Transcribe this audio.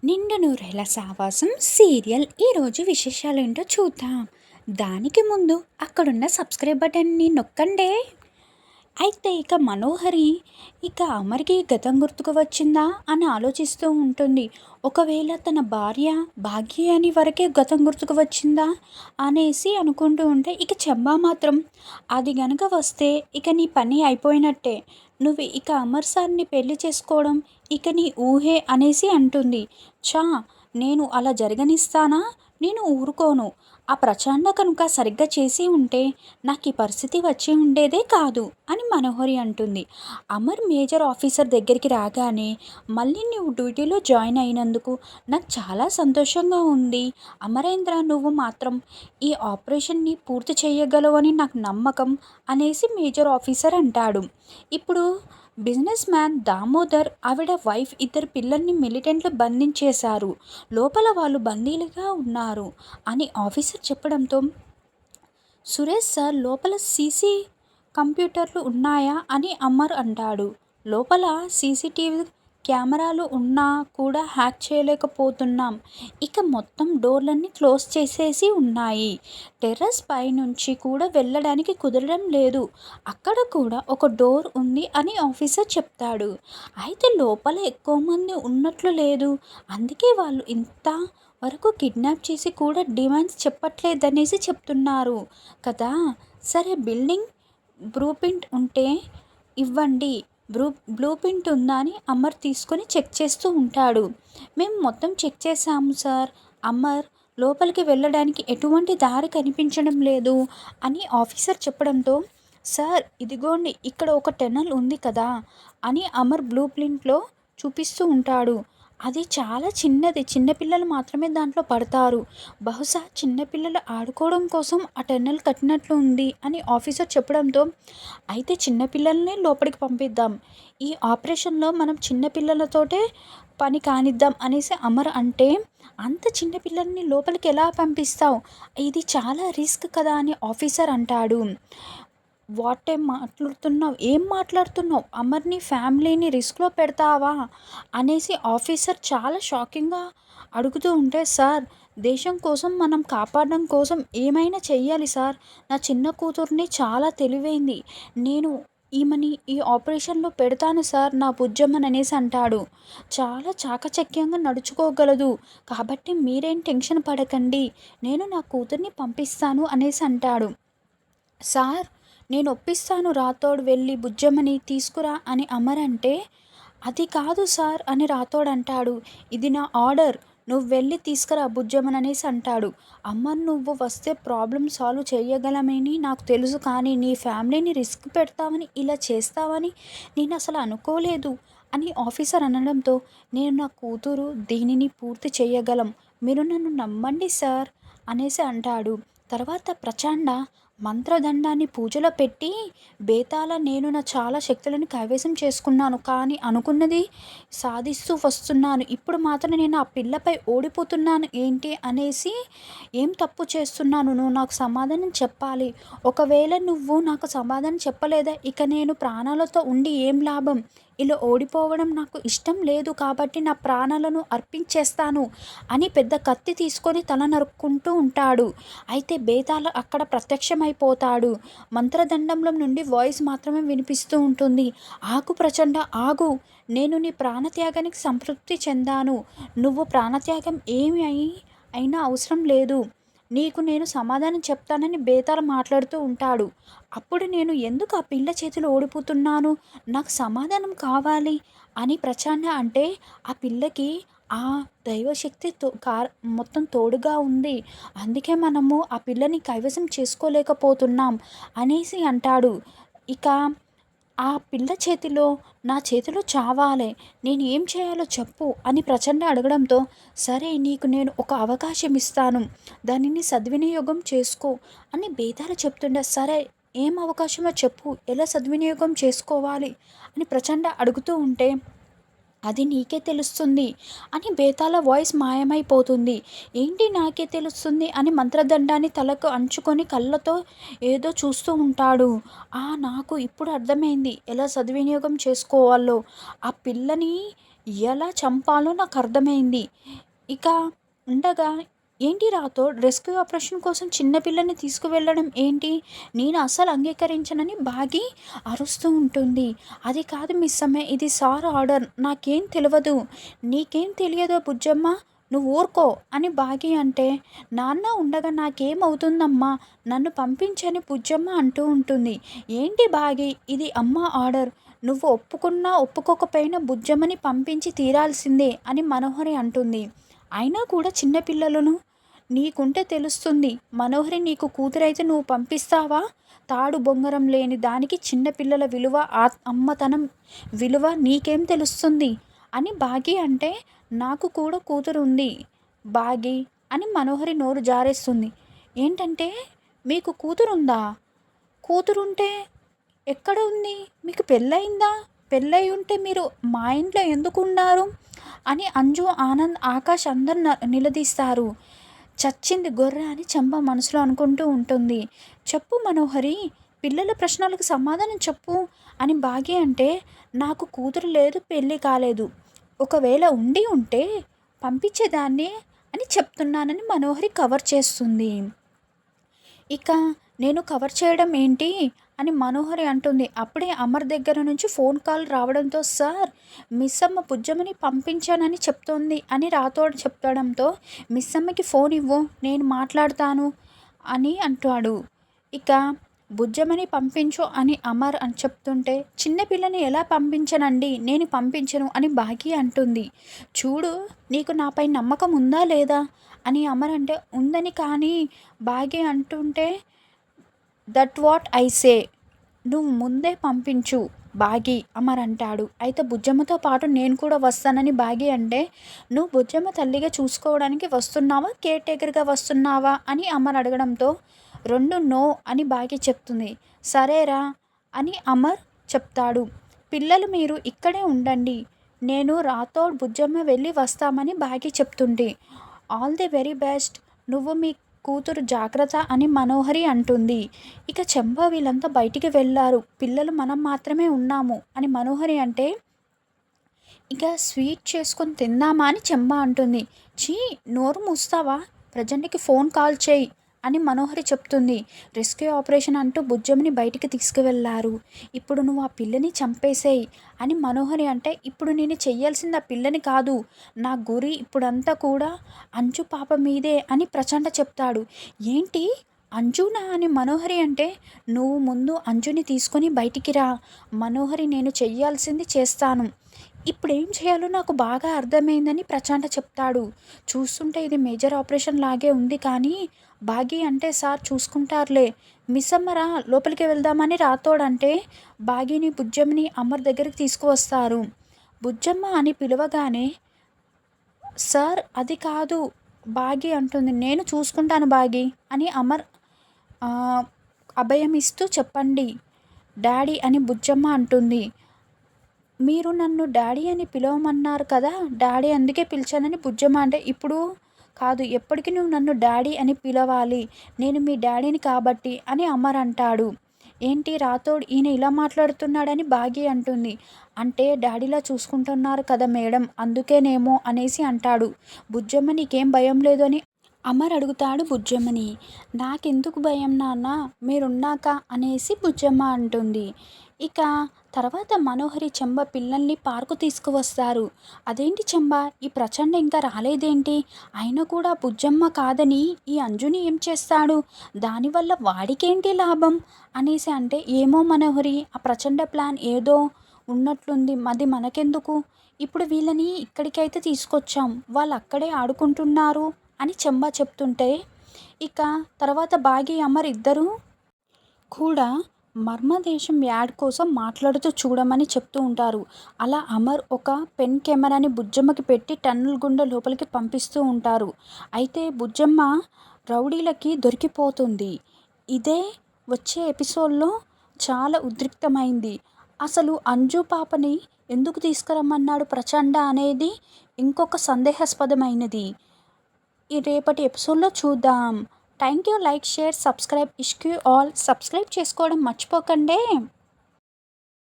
నిండు నూరేళ్ల సావాసం సీరియల్ ఈరోజు విశేషాలేంటో చూద్దాం. దానికి ముందు అక్కడున్న సబ్స్క్రైబ్ బటన్ని నొక్కండే. అయితే ఇక మనోహరి ఇక అమర్‌కి గతం గుర్తుకు వచ్చిందా అని ఆలోచిస్తూ ఉంటుంది. ఒకవేళ తన భార్య భాగ్యని వరకే గతం గుర్తుకు వచ్చిందా అనేసి అనుకుంటూ ఉంటే, ఇక చెంబా మాత్రం అది గనక వస్తే ఇక నీ పని అయిపోయినట్టే. నువ్వు ఇక అమర్ సార్‌ని పెళ్లి చేసుకోవడం ఇక నీ ఊహే అనేసి అంటుంది. ఛ! నేను అలా జరగనిస్తానా? నేను ఊరుకోను. ఆ ప్రచండ కనుక సరిగ్గా చేసి ఉంటే నాకీ పరిస్థితి వచ్చి ఉండేదే కాదు అని మనోహరి అంటుంది. అమర్ మేజర్ ఆఫీసర్ దగ్గరికి రాగానే, మళ్ళీ నువ్వు డ్యూటీలో జాయిన్ అయినందుకు నాకు చాలా సంతోషంగా ఉంది. అమరేంద్ర, నువ్వు మాత్రం ఈ ఆపరేషన్‌ని పూర్తి చేయగలవని నాకు నమ్మకం అనేసి మేజర్ ఆఫీసర్ అంటాడు. ఇప్పుడు బిజినెస్ మ్యాన్ దామోదర్, ఆవిడ వైఫ్, ఇద్దరు పిల్లల్ని మిలిటెంట్లు బంధించేశారు. లోపల వాళ్ళు బందీలుగా ఉన్నారు అని ఆఫీసర్ చెప్పడంతో, సురేష్ సార్, లోపల సీసీ కంప్యూటర్లు ఉన్నాయా అని అమర్ అంటాడు. లోపల సీసీటీవీ కెమెరాలు ఉన్నా కూడా హ్యాక్ చేయలేకపోతున్నాం. ఇక మొత్తం డోర్లన్నీ క్లోజ్ చేసేసి ఉన్నాయి. టెర్రస్ పై నుంచి కూడా వెళ్ళడానికి కుదరడం లేదు. అక్కడ కూడా ఒక డోర్ ఉంది అని ఆఫీసర్ చెప్తాడు. అయితే లోపల ఎక్కువ మంది ఉన్నట్లు లేదు. అందుకే వాళ్ళు ఇంత వరకు కిడ్నాప్ చేసి కూడా డిమాండ్స్ చెప్పట్లేదనేసి చెప్తున్నారు కదా. సరే, బిల్డింగ్ బ్లూప్రింట్ ఉంటే ఇవ్వండి. బ్లూప్రింట్ ఉందా అని అమర్ తీసుకొని చెక్ చేస్తూ ఉంటాడు. మేము మొత్తం చెక్ చేశాము సార్. అమర్, లోపలికి వెళ్ళడానికి ఎటువంటి దారి కనిపించడం లేదు అని ఆఫీసర్ చెప్పడంతో, సార్ ఇదిగోండి ఇక్కడ ఒక టన్నెల్ ఉంది కదా అని అమర్ బ్లూప్రింట్లో చూపిస్తూ ఉంటాడు. అది చాలా చిన్నది. చిన్నపిల్లలు మాత్రమే దాంట్లో పడతారు. బహుశా చిన్నపిల్లలు ఆడుకోవడం కోసం ఆ టన్నెల్ కట్టినట్లు ఉంది అని ఆఫీసర్ చెప్పడంతో, అయితే చిన్నపిల్లల్ని లోపలికి పంపిద్దాం. ఈ ఆపరేషన్‌లో మనం చిన్నపిల్లలతోటే పని కానిద్దాం అనేసి అమర్ అంటే, అంత చిన్న పిల్లల్ని లోపలికి ఎలా పంపిస్తావు? ఇది చాలా రిస్క్ కదా అని ఆఫీసర్ అంటాడు. ఏం మాట్లాడుతున్నావు? అమర్‌ని, ఫ్యామిలీని రిస్క్‌లో పెడతావా అనేసి ఆఫీసర్ చాలా షాకింగ్‌గా అడుగుతూ ఉంటే, సార్ దేశం కోసం, మనం కాపాడడం కోసం ఏమైనా చెయ్యాలి సార్. నా చిన్న కూతుర్ని చాలా తెలివైంది. నేను ఈమెని ఈ ఆపరేషన్‌లో పెడతాను సార్ నా బుజ్జమ్మని అనేసి అంటాడు. చాలా చాకచక్యంగా నడుచుకోగలదు. కాబట్టి మీరేం టెన్షన్ పడకండి. నేను నా కూతుర్ని పంపిస్తాను అనేసి అంటాడు. సార్, నేను ఒప్పిస్తాను, రాథోడ్ వెళ్ళి బుజ్జమ్మని తీసుకురా అని అమర్ అంటే, అది కాదు సార్ అని రాథోడ్ అంటాడు. ఇది నా ఆర్డర్. నువ్వు వెళ్ళి తీసుకురా బుజ్జమ్మని అనేసి అంటాడు. అమర్, నువ్వు వస్తే ప్రాబ్లమ్ సాల్వ్ చేయగలమని నాకు తెలుసు, కానీ నీ ఫ్యామిలీని రిస్క్ పెడతావని, ఇలా చేస్తావని నేను అసలు అనుకోలేదు అని ఆఫీసర్ అనడంతో, నేను నా కూతురు దీనిని పూర్తి చేయగలం. మీరు నన్ను నమ్మండి సార్ అనేసి అంటాడు. తర్వాత ప్రచండ మంత్రదండాన్ని పూజలో పెట్టి, బేతాళ, నేను నా చాలా శక్తులను కైవసం చేసుకున్నాను, కానీ అనుకున్నది సాధిస్తూ వస్తున్నాను. ఇప్పుడు మాత్రం నేను ఆ పిల్లపై ఓడిపోతున్నాను ఏంటి అనేసి, ఏం తప్పు చేస్తున్నాను? నువ్వు నాకు సమాధానం చెప్పాలి. ఒకవేళ నువ్వు నాకు సమాధానం చెప్పలేదా, ఇక నేను ప్రాణాలతో ఉండి ఏం లాభం? ఇలా ఓడిపోవడం నాకు ఇష్టం లేదు, కాబట్టి నా ప్రాణాలను అర్పించేస్తాను అని పెద్ద కత్తి తీసుకొని తల నరుక్కుంటూ ఉంటాడు. అయితే బేతాళ అక్కడ ప్రత్యక్షమైపోతాడు. మంత్రదండంలో నుండి వాయిస్ మాత్రమే వినిపిస్తూ ఉంటుంది. ఆగు ప్రచండ, ఆగు. నేను నీ ప్రాణత్యాగానికి సంతృప్తి చెందాను. నువ్వు ప్రాణత్యాగం అయినా అవసరం లేదు. నీకు నేను సమాధానం చెప్తానని బేతాళ మాట్లాడుతూ ఉంటాడు. అప్పుడు నేను ఎందుకు ఆ పిల్ల చేతిలో ఓడిపోతున్నాను? నాకు సమాధానం కావాలి అని ప్రచండ అంటే, ఆ పిల్లకి ఆ దైవశక్తి మొత్తం తోడుగా ఉంది. అందుకే మనము ఆ పిల్లని కైవసం చేసుకోలేకపోతున్నాం అనేసి అంటాడు. ఇక ఆ పిల్ల చేతిలో, నా చేతిలో చావాలే. నేను ఏం చేయాలో చెప్పు అని ప్రచండ అడగడంతో, సరే నీకు నేను ఒక అవకాశం ఇస్తాను. దానిని సద్వినియోగం చేసుకో అని బేతాళ చెప్తుండే, సరే ఏం అవకాశమో చెప్పు, ఎలా సద్వినియోగం చేసుకోవాలి అని ప్రచండ అడుగుతూ ఉంటే, అది నీకే తెలుస్తుంది అని బేతాళ వాయిస్ మాయమైపోతుంది. ఏంటి నాకే తెలుస్తుంది అని మంత్రదండాన్ని తలకు అంచుకొని కళ్ళతో ఏదో చూస్తూ ఉంటాడు. నాకు ఇప్పుడు అర్థమైంది ఎలా సద్వినియోగం చేసుకోవాలో. ఆ పిల్లని ఎలా చంపాలో నాకు అర్థమైంది. ఇక ఉండగా ఏంటి రాథోడ్ రెస్క్యూ ఆపరేషన్ కోసం చిన్న పిల్లని తీసుకువెళ్ళడం ఏంటి? నేను అస్సలు అంగీకరించనని బాగి అరుస్తూ ఉంటుంది. అది కాదు మిస్ అమ్మే, ఇది సార్ ఆర్డర్. నాకేం తెలవదు. నీకేం తెలియదో బుజ్జమ్మ, నువ్వు ఊరుకో అని బాగి అంటే, నాన్న ఉండగా నాకేమవుతుందమ్మా, నన్ను పంపించని బుజ్జమ్మ అంటూ ఉంటుంది. ఏంటి బాగి, ఇది అమ్మ ఆర్డర్. నువ్వు ఒప్పుకున్నా ఒప్పుకోకపోయినా బుజ్జమ్మని పంపించి తీరాల్సిందే అని మనోహరి అంటుంది. అయినా కూడా చిన్నపిల్లలను నీకుంటే తెలుస్తుంది. మనోహరి నీకు కూతురైతే నువ్వు పంపిస్తావా? తాడు బొంగరం లేని దానికి చిన్నపిల్లల విలువ, అమ్మతనం విలువ నీకేం తెలుస్తుంది అని బాగి అంటే, నాకు కూడా కూతురు ఉంది బాగి అని మనోహరి నోరు జారేస్తుంది. ఏంటంటే, మీకు కూతురుందా? కూతురుంటే ఎక్కడ ఉంది? మీకు పెళ్ళయిందా? పెళ్ళై ఉంటే మీరు మా ఇంట్లో ఎందుకు ఉన్నారు అని అంజు, ఆనంద్, ఆకాష్ అందరు నిలదీస్తారు. చచ్చింది గొర్రె అని చంప మనసులో అనుకుంటూ ఉంటుంది. చెప్పు మనోహరి, పిల్లల ప్రశ్నలకు సమాధానం చెప్పు అని బాగి అంటే, నాకు కూతురు లేదు, పెళ్ళి కాలేదు. ఒకవేళ ఉండి ఉంటే పంపించేదాన్ని అని చెప్తున్నానని మనోహరి కవర్ చేస్తుంది. ఇక నేను కవర్ చేయడం ఏంటి అని మనోహరి అంటుంది. అప్పుడే అమర్ దగ్గర నుంచి ఫోన్ కాల్ రావడంతో, సార్ మిస్ అమ్మ బుజ్జమ్మని పంపించానని చెప్తోంది అని రాథోడ్ చెప్పడంతో, మిస్ అమ్మకి ఫోన్ ఇవ్వు, నేను మాట్లాడతాను అని అంటాడు. ఇక బుజ్జమ్మని పంపించు అని అమర్ అని చెప్తుంటే, చిన్నపిల్లని ఎలా పంపించనండి, నేను పంపించను అని బాగి అంటుంది. చూడు, నీకు నాపై నమ్మకం ఉందా లేదా అని అమర్ అంటే, ఉందని కానీ బాగి అంటుంటే, దట్ వాట్ ఐ సే, నువ్వు ముందే పంపించు బాగి అమర్ అంటాడు. అయితే బుజ్జమ్మతో పాటు నేను కూడా వస్తానని బాగి అంటే, నువ్వు బుజ్జమ్మ తల్లిగా చూసుకోవడానికి వస్తున్నావా, కేర్ టేకర్గా వస్తున్నావా అని అమర్ అడగడంతో, రెండు నో అని బాగి చెప్తుంది. సరేరా అని అమర్ చెప్తాడు. పిల్లలు మీరు ఇక్కడే ఉండండి, నేను రాథోడ్ బుజ్జమ్మ వెళ్ళి వస్తామని బాగి చెప్తుంటే, ఆల్ ది వెరీ బెస్ట్, నువ్వు మీ కూతురు జాగ్రత్త అని మనోహరి అంటుంది. ఇక చెంబ వీళ్ళంతా బయటికి వెళ్ళారు, పిల్లలు మనం మాత్రమే ఉన్నాము అని మనోహరి అంటే, ఇక స్వీట్ చేసుకొని తిందామా అని చెంబ అంటుంది. చీ, నోరు మూస్తావా, ప్రజెంట్కి ఫోన్ కాల్ చేయి అని మనోహరి చెప్తుంది. రెస్క్యూ ఆపరేషన్ అంటూ బుజ్జమ్మని బయటికి తీసుకువెళ్ళారు. ఇప్పుడు నువ్వు ఆ పిల్లని చంపేసేయి అని మనోహరి అంటే, ఇప్పుడు నేను చెయ్యాల్సింది ఆ పిల్లని కాదు, నా గురి ఇప్పుడంతా కూడా అంజు పాప మీదే అని ప్రచండ చెప్తాడు. ఏంటి అంజునా అని మనోహరి అంటే, నువ్వు ముందు అంజుని తీసుకొని బయటికి రా మనోహరి, నేను చెయ్యాల్సింది చేస్తాను, ఇప్పుడు ఏం చేయాలో నాకు బాగా అర్థమైందని ప్రచండ చెప్తాడు. చూస్తుంటే ఇది మేజర్ ఆపరేషన్ లాగే ఉంది కానీ బాగి అంటే, సార్ చూసుకుంటారులే, మిస్ అమ్మరా లోపలికి వెళ్దామని రాథోడంటే, బాగిని బుజ్జమ్మని అమర్ దగ్గరికి తీసుకువస్తారు. బుజ్జమ్మ అని పిలవగానే, సార్ అది కాదు బాగి అంటుంది. నేను చూసుకుంటాను బాగి అని అమర్ అభయం ఇస్తూ, చెప్పండి డాడీ అని బుజ్జమ్మ అంటుంది. మీరు నన్ను డాడీ అని పిలవమన్నారు కదా, డాడీ అందుకే పిలిచానని బుజ్జమ్మ అంటే, ఇప్పుడు కాదు, ఎప్పటికీ నువ్వు నన్ను డాడీ అని పిలవాలి, నేను మీ డాడీని కాబట్టి అని అమర్ అంటాడు. ఏంటి రాథోడ్ ఈయన ఇలా మాట్లాడుతున్నాడని బాగి అంటుంది. అంటే డాడీలా చూసుకుంటున్నారు కదా మేడం, అందుకేనేమో అనేసి అంటాడు. బుజ్జమ్మ నీకేం భయం లేదు అని అమర్ అడుగుతాడు బుజ్జమ్మని. నాకెందుకు భయం నాన్న, మీరున్నాక అనేసి బుజ్జమ్మ అంటుంది. ఇక తర్వాత మనోహరి చెంబ పిల్లల్ని పార్కు తీసుకువస్తారు. అదేంటి చెంబ, ఈ ప్రచండ ఇంకా రాలేదేంటి, అయినా కూడా బుజ్జమ్మ కాదని ఈ అంజుని ఏం చేస్తాడు, దానివల్ల వాడికేంటి లాభం అనేసి అంటే, ఏమో మనోహరి, ఆ ప్రచండ ప్లాన్ ఏదో ఉన్నట్లుంది, అది మనకెందుకు, ఇప్పుడు వీళ్ళని ఇక్కడికైతే తీసుకొచ్చాం, వాళ్ళు అక్కడే ఆడుకుంటున్నారు అని చెంబ చెప్తుంటే, ఇక తర్వాత బాగి అమర్ ఇద్దరు కూడా మర్మదేశం యాడ్ కోసం మాట్లాడుతూ చూడమని చెప్తూ ఉంటారు. అలా అమర్ ఒక పెన్ కెమెరాని బుజ్జమ్మకి పెట్టి టన్నల్ గుండా లోపలికి పంపిస్తూ ఉంటారు. అయితే బుజ్జమ్మ రౌడీలకి దొరికిపోతుంది. ఇదే వచ్చే ఎపిసోడ్లో చాలా ఉద్రిక్తమైంది. అసలు అంజు పాపని ఎందుకు తీసుకురమ్మన్నాడు ప్రచండ అనేది ఇంకొక సందేహాస్పదమైనది. ఈ రేపటి ఎపిసోడ్లో చూద్దాం. Thank you. Like, share, subscribe. ఇష్క్యూ ఆల్. సబ్స్క్రైబ్ చేసుకోవడం మర్చిపోకండి.